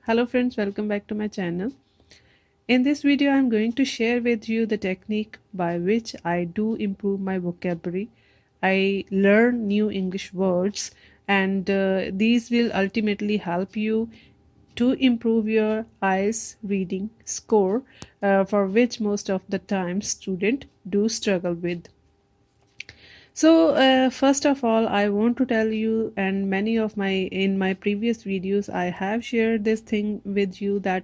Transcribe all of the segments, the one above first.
Hello friends, welcome back to my channel. In this video, I'm going to share with you the technique by which I do improve my vocabulary. I learn new English words and these will ultimately help you to improve your IELTS reading score for which most of the time students do struggle with. So first of all, I want to tell you, and many of my previous videos, I have shared this thing with you that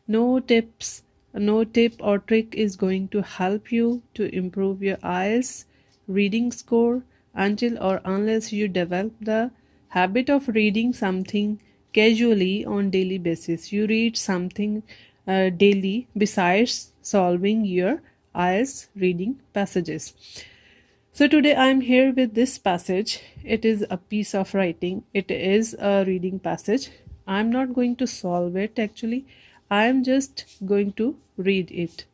no tips, no tip or trick is going to help you to improve your IELTS reading score until or unless you develop the habit of reading something casually on daily basis. You read something daily besides solving your IELTS reading passages. So today I'm here with this passage. It is a piece of writing. It is a reading passage. I'm not going to solve it actually. I'm just going to read it.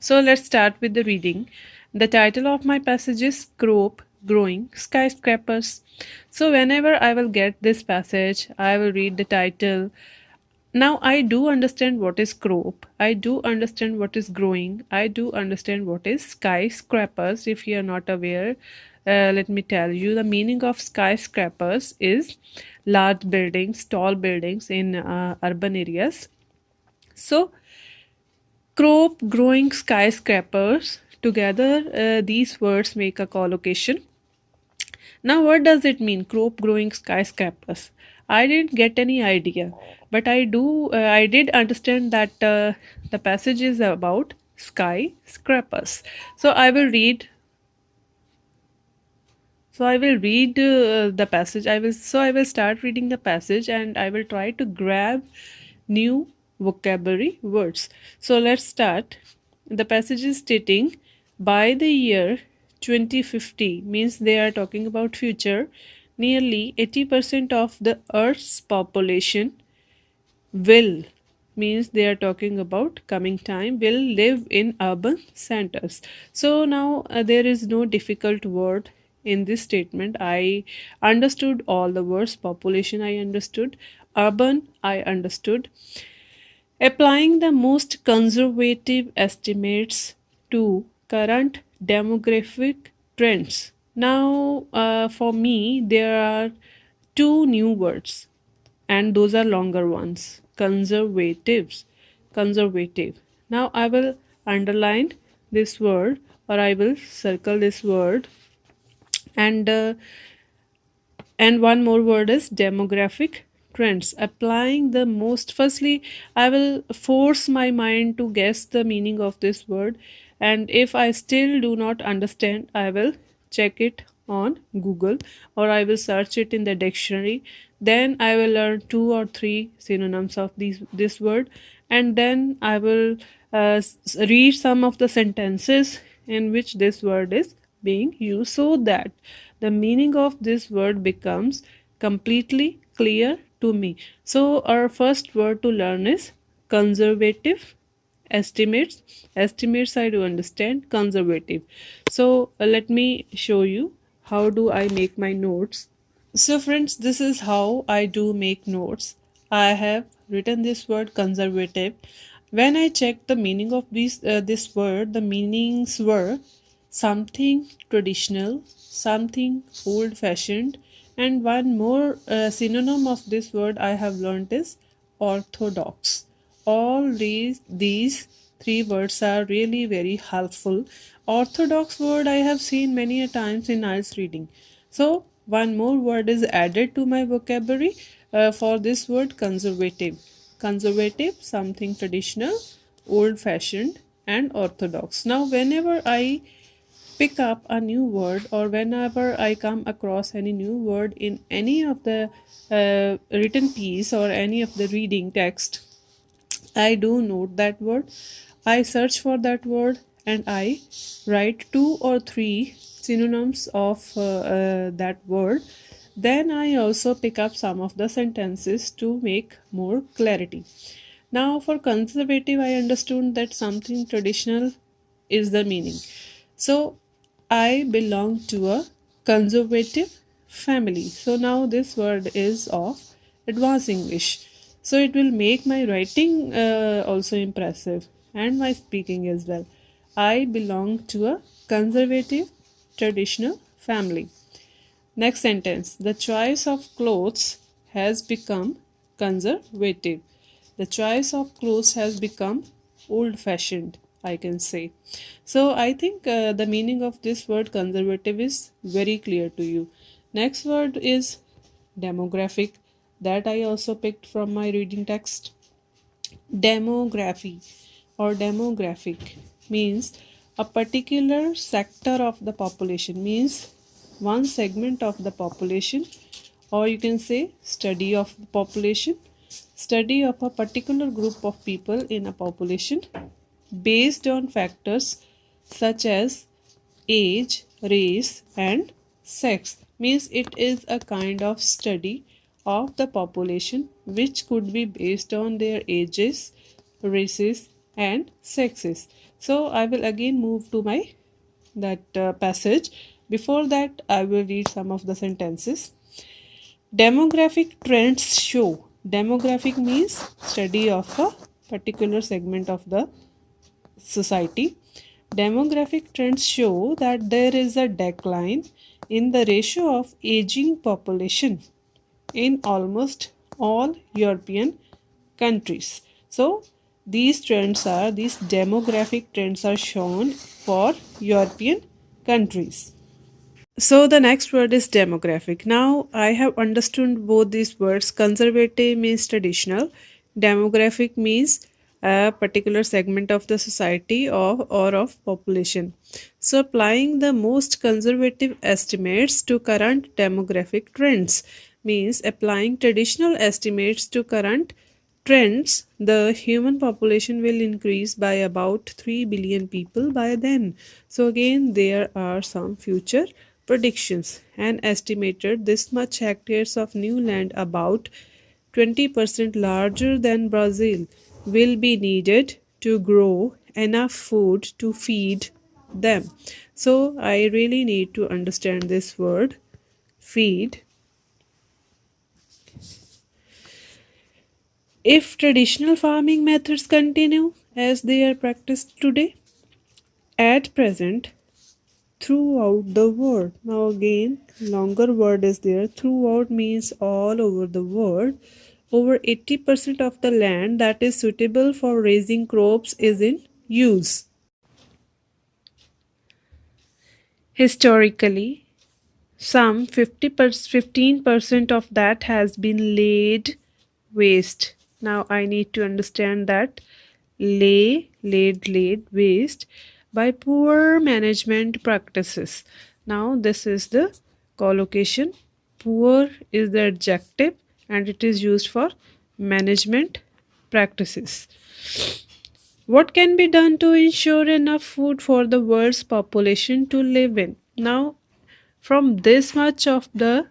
So let's start with the reading. The title of my passage is Crop Growing Skyscrapers. So whenever I will get this passage, I will read the title. Now I do understand what is crop. I do understand what is growing. I do understand what is skyscrapers. If you are not aware, let me tell you the meaning of skyscrapers is large buildings, tall buildings in urban areas. So crop growing skyscrapers together, these words make a collocation. Now, what does it mean? Crop growing skyscrapers. I didn't get any idea, but I did understand that the passage is about skyscrapers. So I will read. So I will read the passage. I will start reading the passage, and I will try to grab new vocabulary words. So let's start. The passage is stating by the year 2050, means they are talking about future. Nearly 80% of the Earth's population will, means they are talking about coming time, will live in urban centers. So now there is no difficult word in this statement. I understood all the words. Population I understood, urban I understood. Applying the most conservative estimates to current demographic trends. Now, for me, there are two new words, and those are longer ones. Conservatives. Conservative. Now, I will underline this word, or I will circle this word, and one more word is demographic trends. Applying the most, firstly I will force my mind to guess the meaning of this word, and if I still do not understand, I will check it on Google, or I will search it in the dictionary. Then I will learn two or three synonyms of this word, and then I will read some of the sentences in which this word is being used, so that the meaning of this word becomes completely clear to me. So our first word to learn is conservative. Estimates. Estimates I do understand. Conservative. So let me show you how do I make my notes. So friends, this is how I do make notes. I have written this word conservative. When I checked the meaning of this word, the meanings were something traditional, something old fashioned, and one more synonym of this word I have learnt is orthodox. All these three words are really very helpful. Orthodox word I have seen many a times in IELTS reading. So one more word is added to my vocabulary for this word conservative. Conservative, something traditional, old fashioned, and orthodox. Now whenever I pick up a new word, or whenever I come across any new word in any of the written piece or any of the reading text, I do note that word. I search for that word, and I write two or three synonyms of that word. Then I also pick up some of the sentences to make more clarity. Now, for conservative, I understood that something traditional is the meaning. So, I belong to a conservative family. So, now this word is of advanced English. So it will make my writing also impressive and my speaking as well. I belong to a conservative traditional family. Next sentence. The choice of clothes has become conservative. The choice of clothes has become old fashioned, I can say. So I think the meaning of this word conservative is very clear to you. Next word is demographic, that I also picked from my reading text. Demography or demographic means a particular sector of the population, means one segment of the population, or you can say study of the population, study of a particular group of people in a population based on factors such as age, race, and sex. Means it is a kind of study of the population which could be based on their ages, races, and sexes. So I will again move to my that passage. Before that, I will read some of the sentences. Demographic trends show. Demographic means study of a particular segment of the society. Demographic trends show that there is a decline in the ratio of aging population in almost all European countries. So these demographic trends are shown for European countries. So the next word is demographic. Now I have understood both these words. Conservative means traditional, demographic means a particular segment of the society or of population. So applying the most conservative estimates to current demographic trends means applying traditional estimates to current trends, the human population will increase by about 3 billion people by then. So again, there are some future predictions and estimated this much hectares of new land, about 20% larger than Brazil, will be needed to grow enough food to feed them. So I really need to understand this word feed. If traditional farming methods continue as they are practiced today, at present, throughout the world. Now, again, longer word is there. Throughout means all over the world. Over 80% of the land that is suitable for raising crops is in use. Historically, some 15% of that has been laid waste. Now I need to understand that laid waste by poor management practices. Now this is the collocation. Poor is the adjective and it is used for management practices. What can be done to ensure enough food for the world's population to live in? Now, from this much of the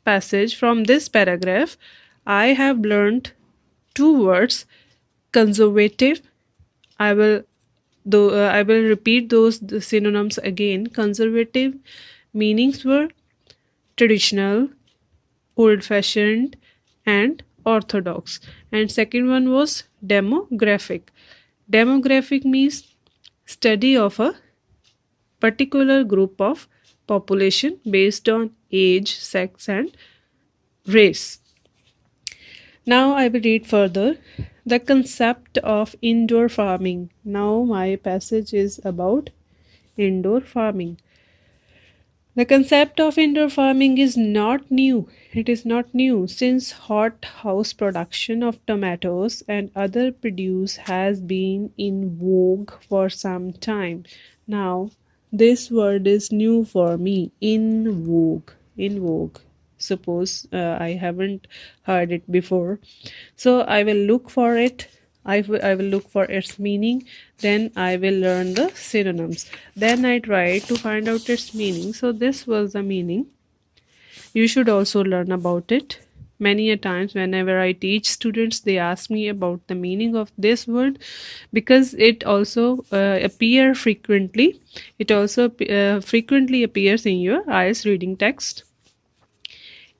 passage, from this paragraph, I have learned two words: conservative. I will repeat those the synonyms again. Conservative meanings were traditional, old-fashioned, and orthodox. And second one was demographic. Demographic means study of a particular group of population based on age, sex, and race. Now I will read further the concept of indoor farming. Now my passage is about indoor farming. The concept of indoor farming is not new. It is not new since hot house production of tomatoes and other produce has been in vogue for some time. Now, this word is new for me. In vogue. In vogue. Suppose I haven't heard it before. So I will look for it. I will look for its meaning, then I will learn the synonyms, then I try to find out its meaning. So this was the meaning. You should also learn about it. Many a times whenever I teach students, they ask me about the meaning of this word because it also appear frequently. It also frequently appears in your IELTS reading text.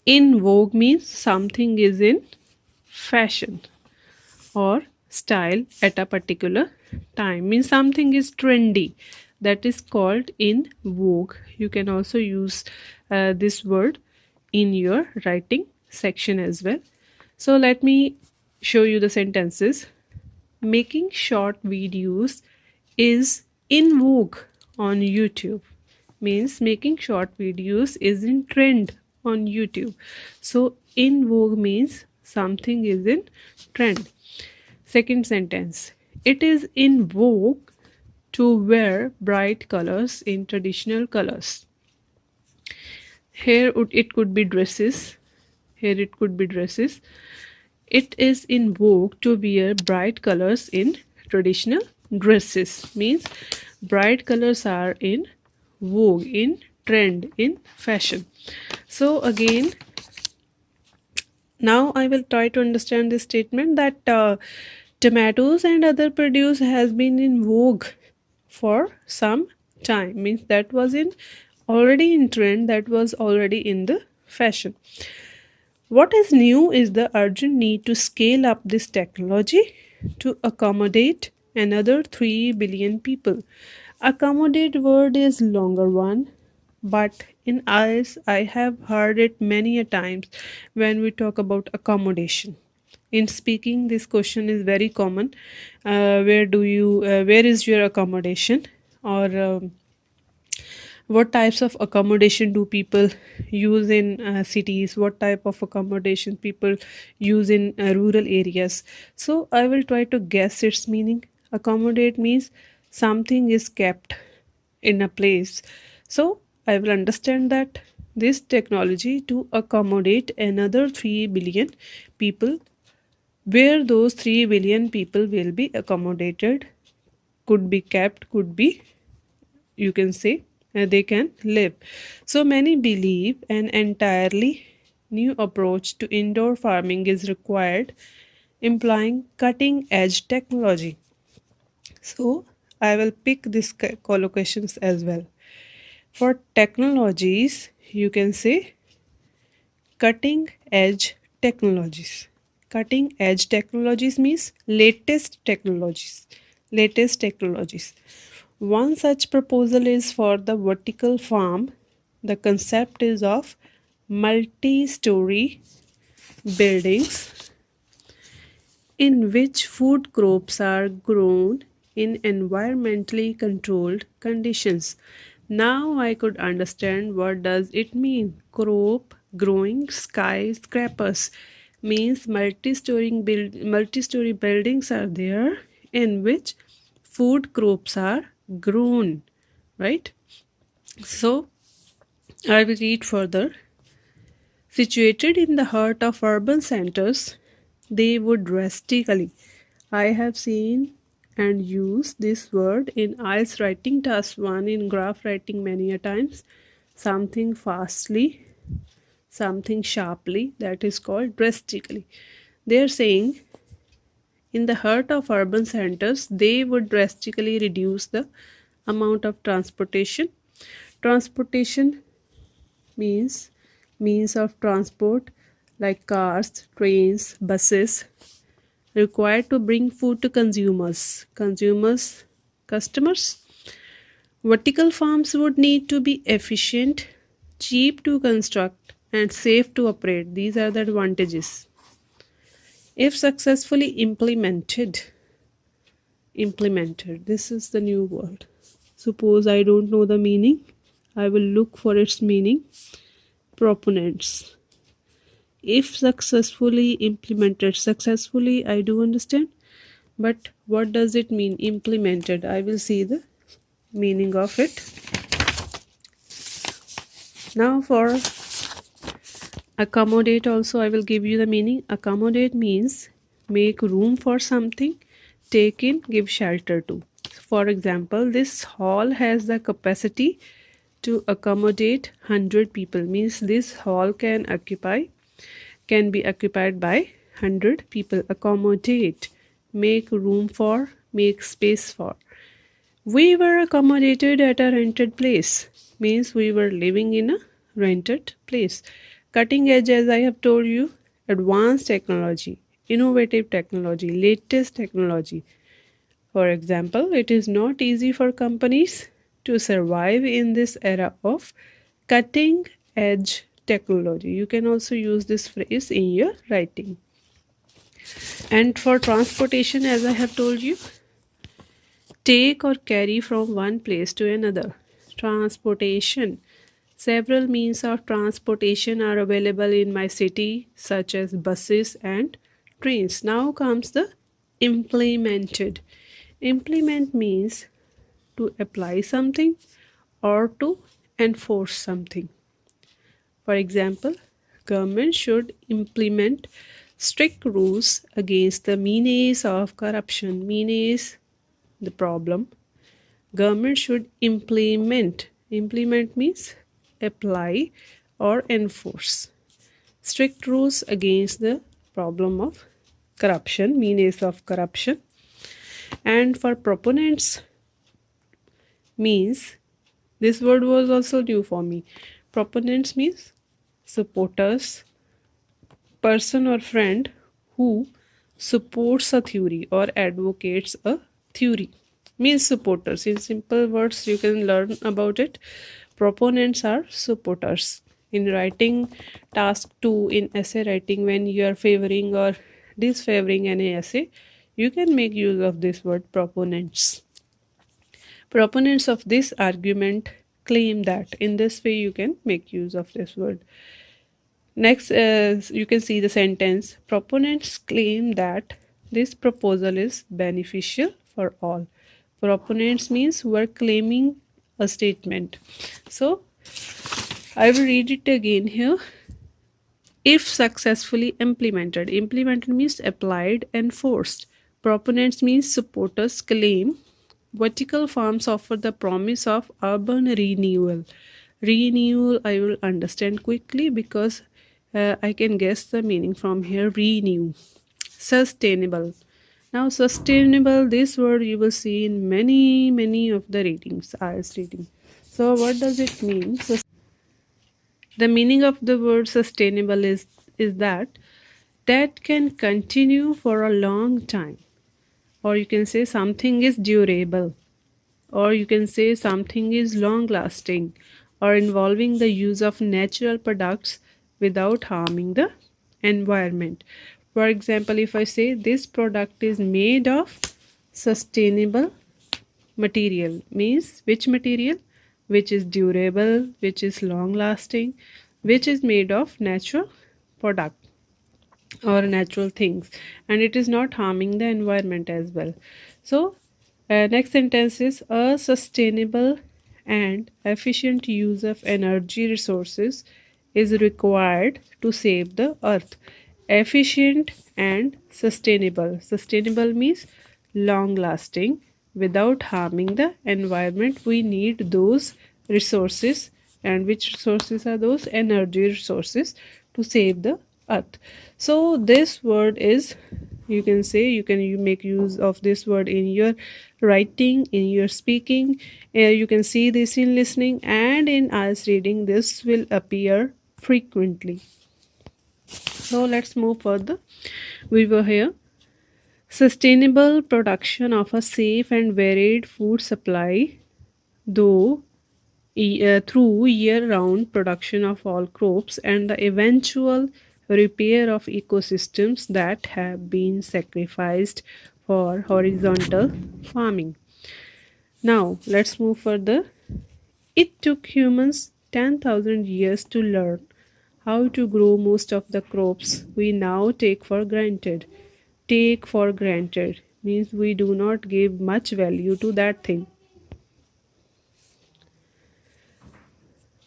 In vogue means something is in fashion. or style at a particular time. Means something is trendy, that is called in vogue. You can also use this word in your writing section as well. So let me show you the sentences. Making short videos is in vogue on YouTube. Means making short videos is in trend on YouTube. So in vogue means something is in trend. Second sentence. It is in vogue to wear bright colors in traditional colors. Here it could be dresses. Here it could be dresses. It is in vogue to wear bright colors in traditional dresses. Means bright colors are in vogue, in trend, in fashion. So again, now I will try to understand this statement that tomatoes and other produce has been in vogue for some time. Means that was in already in trend, that was already in the fashion. What is new is the urgent need to scale up this technology to accommodate another 3 billion people. Accommodate word is longer one, but in IELTS I have heard it many a times when we talk about accommodation. In speaking, this question is very common. Where is your accommodation? Or what types of accommodation do people use in cities? What type of accommodation people use in rural areas? So I will try to guess its meaning. Accommodate means something is kept in a place. So I will understand that this technology to accommodate another 3 billion people, where those 3 billion people will be accommodated, could be kept, could be, you can say, they can live. So many believe an entirely new approach to indoor farming is required, implying cutting edge technology. So I will pick this collocations as well. For technologies, you can say cutting edge technologies. Cutting edge technologies means latest technologies. Latest technologies. One such proposal is for the vertical farm. The concept is of multi-story buildings in which food crops are grown in environmentally controlled conditions. Now I could understand what does it mean. Crop growing skyscrapers means multi-story buildings are there in which food crops are grown, right? So I will read further. Situated in the heart of urban centers, they would drastically. I have seen and used this word in IELTS writing task 1 in graph writing many a times. Something fastly, something sharply, that is called drastically. They are saying in the heart of urban centers, they would drastically reduce the amount of transportation. Transportation means of transport like cars, trains, buses required to bring food to customers. Vertical farms would need to be efficient, cheap to construct, and safe to operate. These are the advantages. If successfully implemented, this is the new word. Suppose I don't know the meaning, I will look for its meaning. Proponents. If successfully implemented, successfully I do understand, but what does it mean implemented? I will see the meaning of it. Now for accommodate also I will give you the meaning. Accommodate means make room for something, take in, give shelter to. For example, this hall has the capacity to accommodate 100 people. Means this hall can be occupied by 100 people. Accommodate, make room for, make space for. We were accommodated at a rented place. Means we were living in a rented place. Cutting edge, as I have told you, advanced technology. innovative technology, latest technology. For example, it is not easy for companies to survive in this era of cutting edge technology. You can also use this phrase in your writing. And for transportation, as I have told you, take or carry from one place to another. Transportation. Several means of transportation are available in my city, such as buses and trains. Now comes the implemented. Implement means to apply something or to enforce something. For example, government should implement strict rules against the menace of corruption. Menace, the problem. Government should implement means apply or enforce strict rules against the problem of corruption, menace of corruption. And for proponents means, this word was also new for me. Proponents means supporters, person or friend who supports a theory or advocates a theory. Means supporters. In simple words, you can learn about it. Proponents are supporters. In writing task 2 in essay writing, when you are favoring or disfavoring any essay, you can make use of this word proponents. Proponents of this argument claim that. In this way, you can make use of this word. Next, you can see the sentence. Proponents claim that this proposal is beneficial for all. Proponents means who are claiming a statement. So, I will read it again here. If successfully implemented. Implemented means applied and forced. Proponents means supporters claim. Vertical farms offer the promise of urban renewal. Renewal I will understand quickly because I can guess the meaning from here. Renew. Sustainable. Now sustainable, this word you will see in many of the ratings, IELTS rating. So what does it mean? The meaning of the word sustainable is that can continue for a long time, or you can say something is durable, or you can say something is long lasting, or involving the use of natural products without harming the environment. For example, if I say this product is made of sustainable material, means which material? Which is durable, which is long lasting, which is made of natural product or natural things, and it is not harming the environment as well. So next sentence is a sustainable and efficient use of energy resources is required to save the earth. Efficient and sustainable. Sustainable means long lasting without harming the environment. We need those resources, and which resources are those? Energy resources to save the earth. So this word is, you can say, you make use of this word in your writing, in your speaking. You can see this in listening, and in IELTS reading this will appear frequently. So let's move further. We were here. Sustainable production of a safe and varied food supply, though through year-round production of all crops and the eventual repair of ecosystems that have been sacrificed for horizontal farming. Now let's move further. It took humans 10,000 years to learn how to grow most of the crops we now take for granted. Take for granted means we do not give much value to that thing.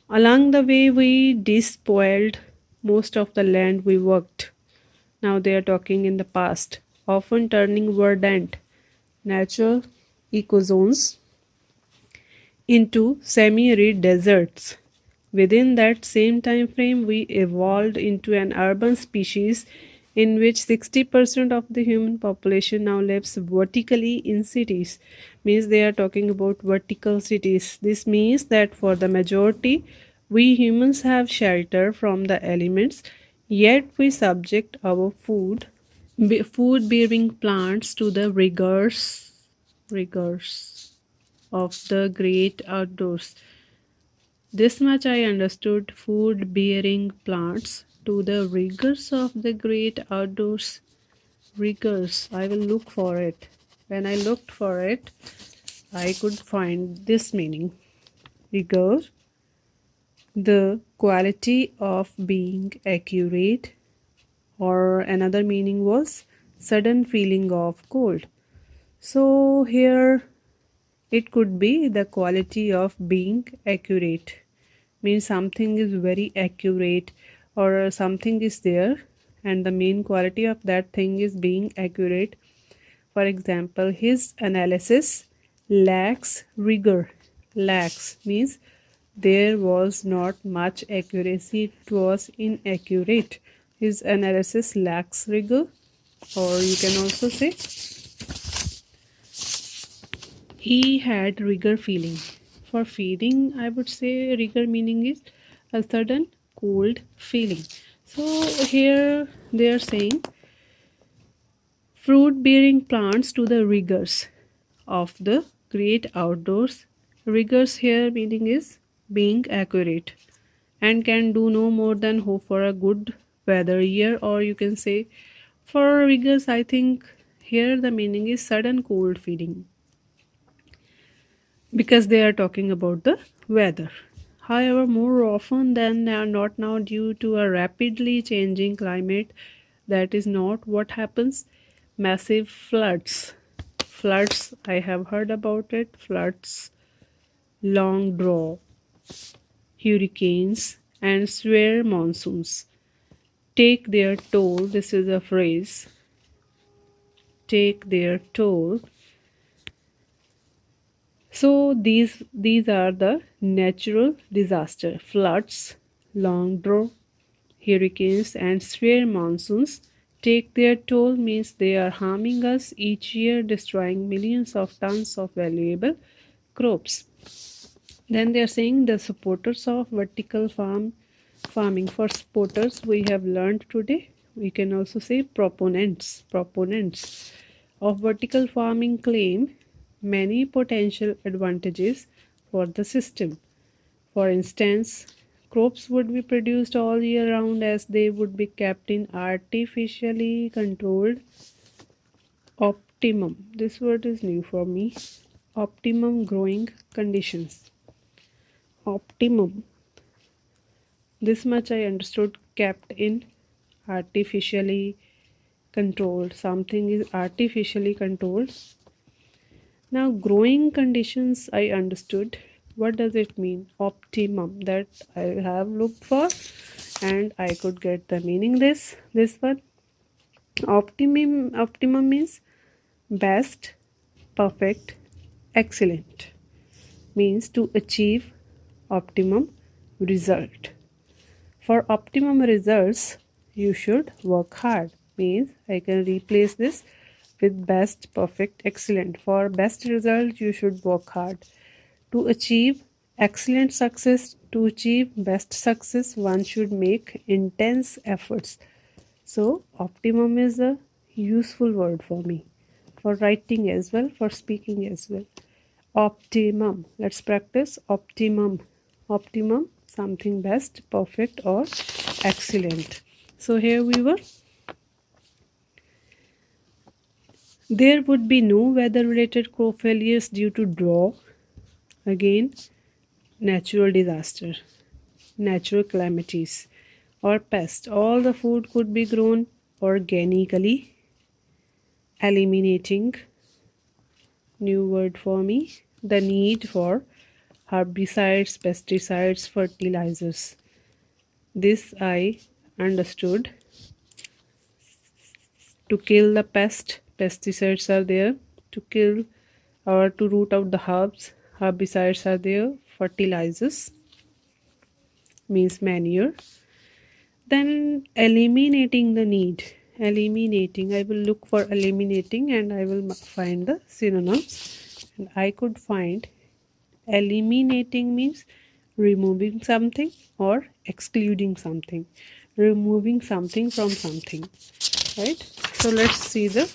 Along the way, we despoiled most of the land we worked. Now they are talking in the past, often turning verdant, natural ecozones into semi-arid deserts. Within that same time frame, we evolved into an urban species in which 60% of the human population now lives vertically in cities. Means they are talking about vertical cities. This means that for the majority, we humans have shelter from the elements, yet we subject our food food bearing plants to the rigors of the great outdoors. This much I understood, food bearing plants to the rigors of the great outdoors. Rigors, I will look for it. When I looked for it, I could find this meaning. Rigor, the quality of being accurate, or another meaning was sudden feeling of cold. So here it could be the quality of being accurate, means something is very accurate or something is there and the main quality of that thing is being accurate. For example, his analysis lacks rigor. Lacks means there was not much accuracy, it was inaccurate. His analysis lacks rigor, or you can also say he had rigor feeling. For feeling, I would say rigor meaning is a sudden cold feeling. So here they are saying fruit bearing plants to the rigors of the great outdoors. Rigors here meaning is being accurate and can do no more than hope for a good weather year, or you can say for rigors, I think here the meaning is sudden cold feeling because they are talking about the weather. However, more often than not now, due to a rapidly changing climate, that is not what happens. Massive floods. Floods, I have heard about it. Floods, long draw, hurricanes, and severe monsoons take their toll. This is a phrase. Take their toll. So these are the natural disaster: floods, long drought, hurricanes, and severe monsoons take their toll, means they are harming us each year, destroying millions of tons of valuable crops. Then they are saying the supporters of vertical farming. For supporters, we have learned today. We can also say proponents of vertical farming claim many potential advantages for the system. For instance, crops would be produced all year round as they would be kept in artificially controlled optimum. This word is new for me. Optimum growing conditions. Optimum. This much I understood, kept in artificially controlled. Something is artificially controlled. Now, growing conditions I understood. What does it mean? Optimum, that I have looked for and I could get the meaning this one. Optimum means best, perfect, excellent. Means to achieve optimum result. For optimum results, you should work hard. Means I can replace this with best, perfect, excellent. For best result, you should work hard. To achieve excellent success, to achieve best success, one should make intense efforts. So, optimum is a useful word for me, for writing as well, for speaking as well. Optimum. Let's practice optimum. Optimum, something best, perfect, or excellent. So, here we were. There would be no weather-related crop failures due to drought. Again, natural disaster, natural calamities, or pest. All the food could be grown organically, eliminating, new word for me, the need for herbicides, pesticides, fertilizers. This I understood. To kill the pest, pesticides are there. To kill or to root out the herbs, herbicides are there. Fertilizers means manure. Then eliminating the need. Eliminating, I will look for eliminating and I will find the synonyms. And I could find eliminating means removing something or excluding something. Removing something from something, right? So let's see the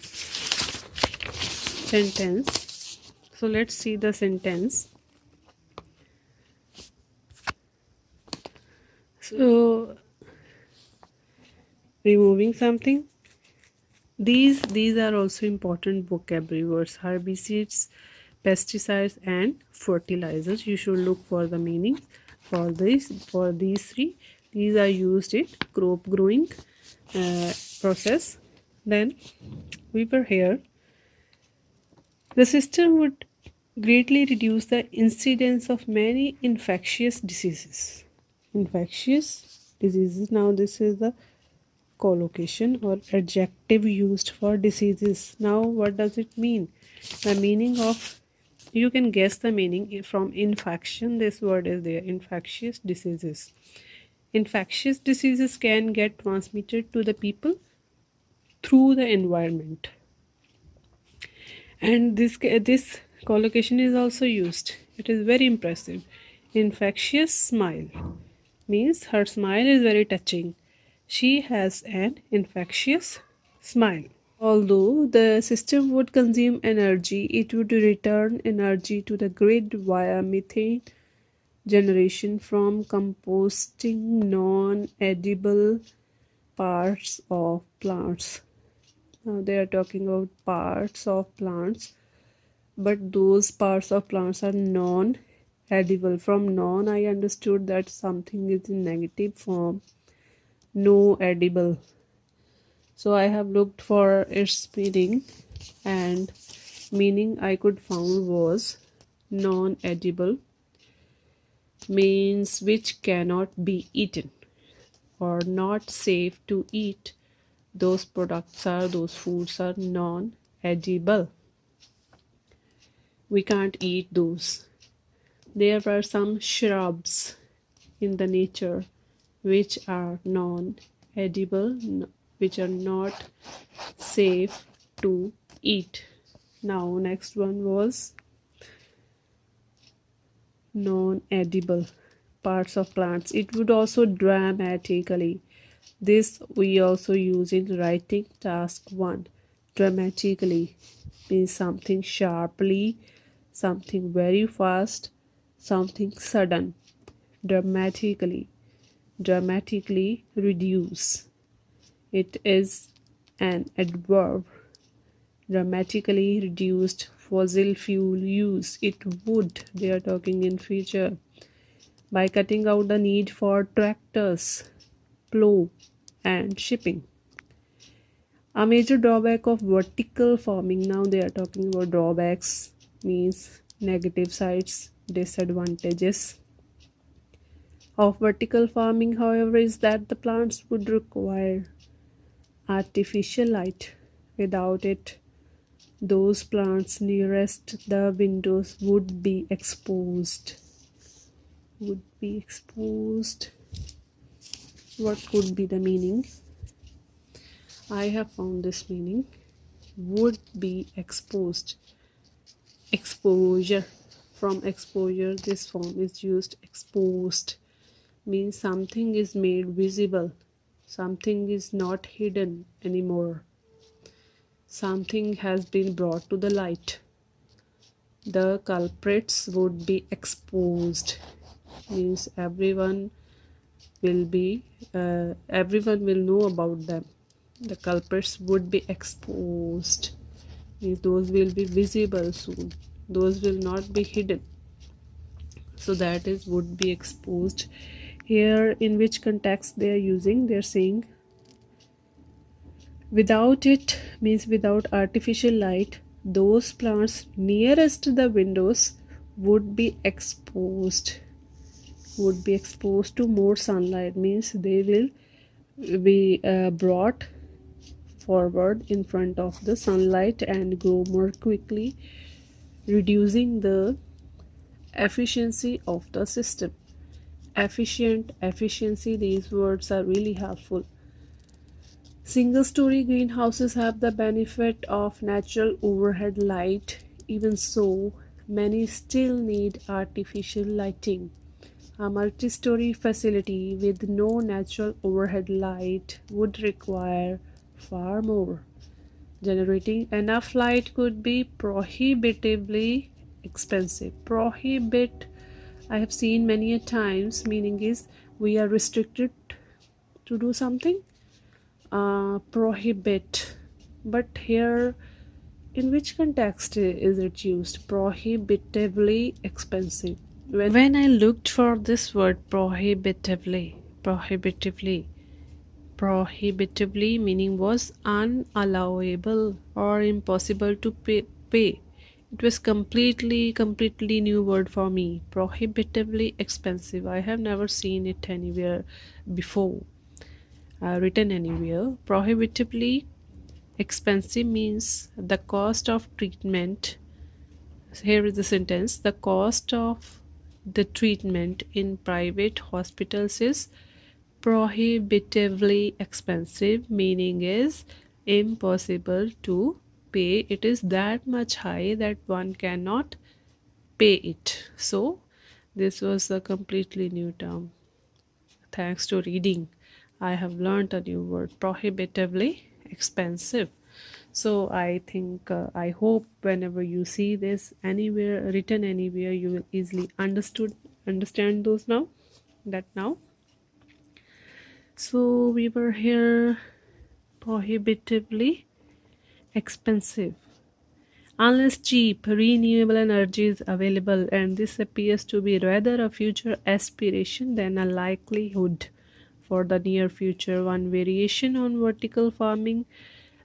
sentence. So let's see the sentence. So removing something. These are also important vocabulary words. Herbicides, pesticides, and fertilizers. You should look for the meaning for these three. These are used in crop growing process. Then we were here. The system would greatly reduce the incidence of many infectious diseases. Infectious diseases. Now this is the collocation or adjective used for diseases. Now what does it mean? The meaning of, you can guess the meaning from infection. This word is there, infectious diseases. Infectious diseases can get transmitted to the people through the environment. And this collocation is also used. It is very impressive. Infectious smile means her smile is very touching. She has an infectious smile. Although the system would consume energy, it would return energy to the grid via methane generation from composting non-edible parts of plants. Now they are talking about parts of plants, but those parts of plants are non-edible. From non, I understood that something is in negative form, no edible. So I have looked for its meaning, and meaning I could found was non-edible means which cannot be eaten or not safe to eat. Those foods are non-edible. We can't eat those. There are some shrubs in the nature which are non-edible, which are not safe to eat. Now next one was non-edible parts of plants. It would also dramatically. This we also use in writing task 1. Dramatically means something sharply, something very fast, something sudden. Dramatically reduce. It is an adverb. Dramatically reduced fossil fuel use. It would, they are talking in future, by cutting out the need for tractors, plow, and shipping. A major drawback of vertical farming. Now they are talking about drawbacks, means negative sides, disadvantages of vertical farming, however, is that the plants would require artificial light. Without it, those plants nearest the windows would be exposed. What could be the meaning? I have found this meaning. Would be exposed. Exposure. From exposure, this form is used. Exposed means something is made visible. Something is not hidden anymore. Something has been brought to the light. The culprits would be exposed. Means everyone will know about them. The culprits would be exposed. Means those will be visible soon. Those will not be hidden. So that is would be exposed. Here, in which context they are using, they are saying without it means without artificial light, those plants nearest the windows would be exposed. Would be exposed to more sunlight means they will be brought forward in front of the sunlight and grow more quickly, reducing the efficiency of the system. Efficiency, these words are really helpful. Single-story greenhouses have the benefit of natural overhead light. Even so, many still need artificial lighting. A multi-story facility with no natural overhead light would require far more Generating enough light could be prohibitively expensive. Prohibit, I have seen many a times, meaning is we are restricted to do something. Prohibit. But here, in which context is it used? Prohibitively expensive. When I looked for this word prohibitively meaning was unallowable or impossible to pay. It was completely new word for me. Prohibitively expensive. I have never seen it anywhere before, written anywhere. Prohibitively expensive means the cost of treatment. Here is the sentence: the cost of the treatment in private hospitals is prohibitively expensive, meaning is impossible to pay. It is that much high that one cannot pay it. So this was a completely new term. Thanks to reading, I have learned a new word: prohibitively expensive. So I think, I hope whenever you see this anywhere, written anywhere, you will easily understand those now, that now. So we were here: prohibitively expensive. Unless cheap renewable energy is available, and this appears to be rather a future aspiration than a likelihood for the near future. One variation on vertical farming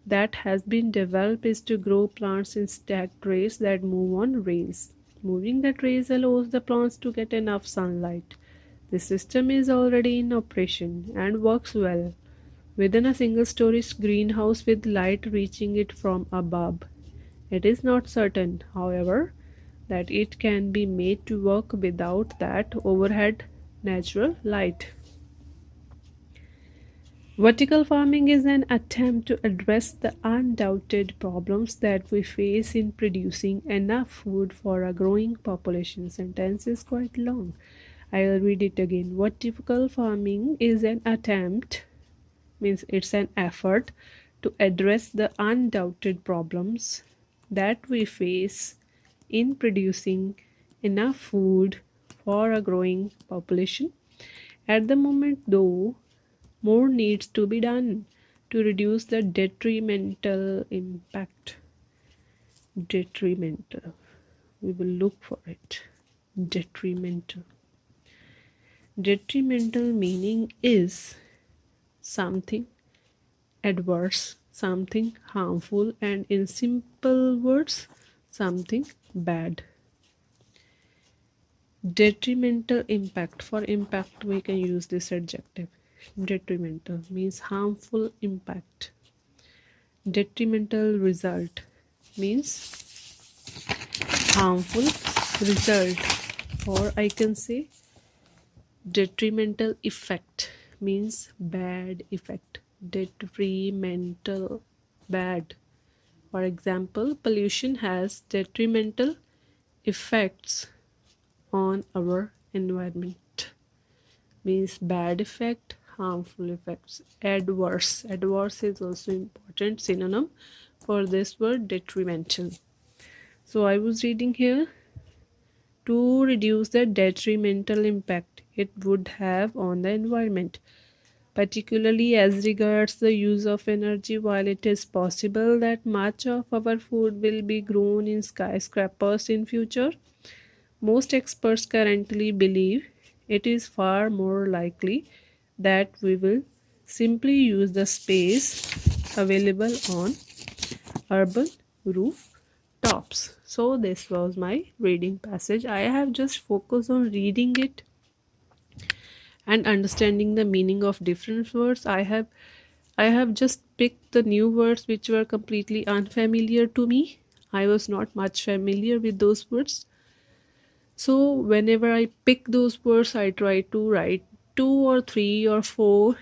that has been developed is to grow plants in stacked trays that move on rails. Moving the trays allows the plants to get enough sunlight. The system is already in operation and works well within a single-story greenhouse with light reaching it from above. It is not certain, however, that it can be made to work without that overhead natural light. Vertical farming is an attempt to address the undoubted problems that we face in producing enough food for a growing population. Sentence is quite long. I'll read it again. Vertical farming is an attempt, means it's an effort to address the undoubted problems that we face in producing enough food for a growing population. At the moment, though, more needs to be done to reduce the detrimental impact. Detrimental. We will look for it. Detrimental. Detrimental meaning is something adverse, something harmful, and in simple words, something bad. Detrimental impact. For impact, we can use this adjective. Detrimental means harmful impact. Detrimental result means harmful result, or I can say detrimental effect means bad effect. Detrimental, bad. For example, pollution has detrimental effects on our environment, means bad effect, harmful effects. Adverse is also important synonym for this word detrimental. So I was reading here: to reduce the detrimental impact it would have on the environment, particularly as regards the use of energy. While it is possible that much of our food will be grown in skyscrapers in future, most experts currently believe it is far more likely that we will simply use the space available on urban rooftops. So this was my reading passage. I have just focused on reading it and understanding the meaning of different words. I have just picked the new words which were completely unfamiliar to me. I was not much familiar with those words. So whenever I pick those words, I try to write 2 or 3 or 4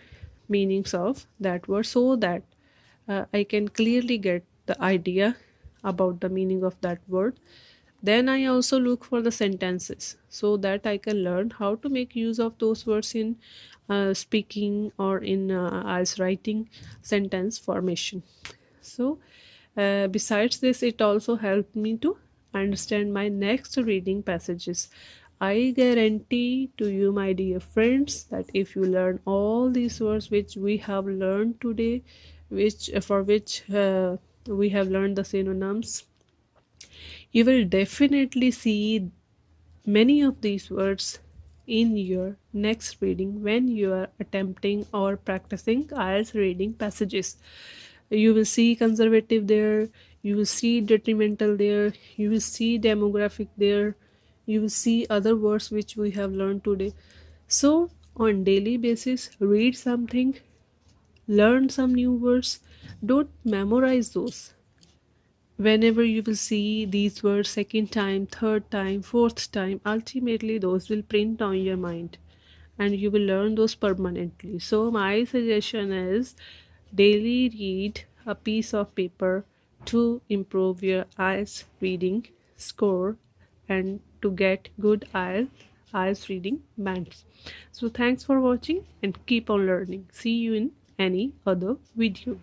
meanings of that word, so that I can clearly get the idea about the meaning of that word. Then I also look for the sentences so that I can learn how to make use of those words in speaking or in as writing sentence formation. So Besides this, it also helped me to understand my next reading passages. I guarantee to you, my dear friends, that if you learn all these words which we have learned today, which for which we have learned the synonyms, you will definitely see many of these words in your next reading when you are attempting or practicing IELTS reading passages. You will see conservative there, you will see detrimental there, you will see demographic there, you will see other words which we have learned today. So, on daily basis, read something, learn some new words, don't memorize those. Whenever you will see these words second time, third time, fourth time, ultimately those will print on your mind and you will learn those permanently. So, my suggestion is daily read a piece of paper to improve your IELTS reading score and to get good IELTS reading bands. So, thanks for watching and keep on learning. See you in any other video.